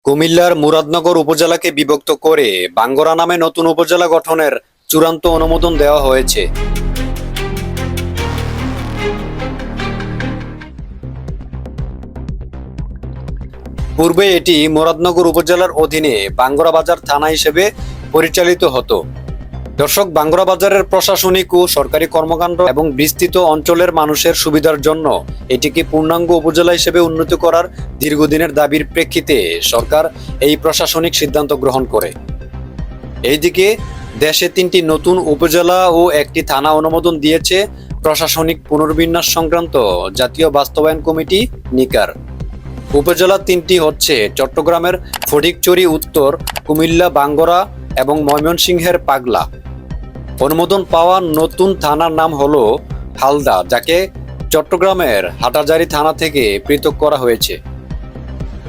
কুমিল্লার মুরাদনগর উপজেলাকে বিভক্ত করে বাঙ্গরা নামে নতুন উপজেলা গঠনের চূড়ান্ত অনুমোদন দেওয়া হয়েছে। পূর্বে এটি মুরাদনগর উপজেলার অধীনে বাঙ্গরা বাজার থানা হিসেবে পরিচালিত হতো। দর্শক, বাঙ্গরা বাজারের প্রশাসনিক ও সরকারি কর্মকাণ্ড এবং বিস্তৃত অঞ্চলের মানুষের সুবিধার জন্য এটিকে পূর্ণাঙ্গ উপজেলা হিসেবে উন্নীত করার দীর্ঘদিনের দাবির প্রেক্ষিতে সরকার এই প্রশাসনিক সিদ্ধান্ত গ্রহণ করে। এইদিকে দেশে 3টি নতুন উপজেলা ও একটি থানা অনুমোদন দিয়েছে প্রশাসনিক পুনর্বিন্যাস সংক্রান্ত জাতীয় বাস্তবায়ন কমিটি নিকার। উপজেলা 3টি হচ্ছে চট্টগ্রামের ফটিকছড়ি উত্তর, কুমিল্লা বাঙ্গরা এবং ময়মনসিংহের পাগলা। অনুমোদন পাওয়া নতুন থানার নাম হলো হালদা, যাকে চট্টগ্রামের হাটাজারি থানা থেকে পৃথক করা হয়েছে।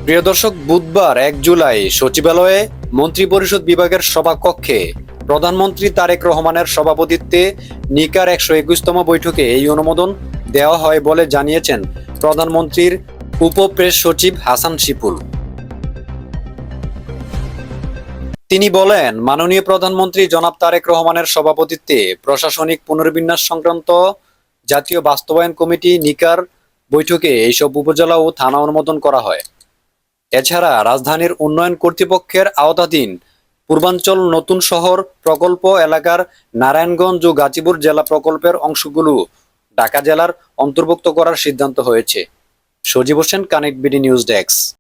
প্রিয় দর্শক, বুধবার 1 জুলাই সচিবালয়ে মন্ত্রিপরিষদ বিভাগের সভাকক্ষে প্রধানমন্ত্রী তারেক রহমানের সভাপতিত্বে নিকার 121তম বৈঠকে এই অনুমোদন দেওয়া হয় বলে জানিয়েছেন প্রধানমন্ত্রীর উপপ্রেস সচিব হাসান শিপুল। তিনি বলেন, মাননীয় প্রধানমন্ত্রী জনাব তারেক রহমানের সভাপতিত্বে প্রশাসনিক পুনর্বিন্যাস সংক্রান্ত জাতীয় বাস্তবায়ন কমিটি নিকার বৈঠকে এইসব উপজেলা ও থানা অনুমোদন করা হয়। এছাড়া রাজধানীর উন্নয়ন কর্তৃপক্ষের আওতাধীন পূর্বাঞ্চল নতুন শহর প্রকল্প এলাকার নারায়ণগঞ্জ ও গাজীপুর জেলা প্রকল্পের অংশগুলো ঢাকা জেলার অন্তর্ভুক্ত করার সিদ্ধান্ত হয়েছে। Sajib Hossain, connect BD news desk.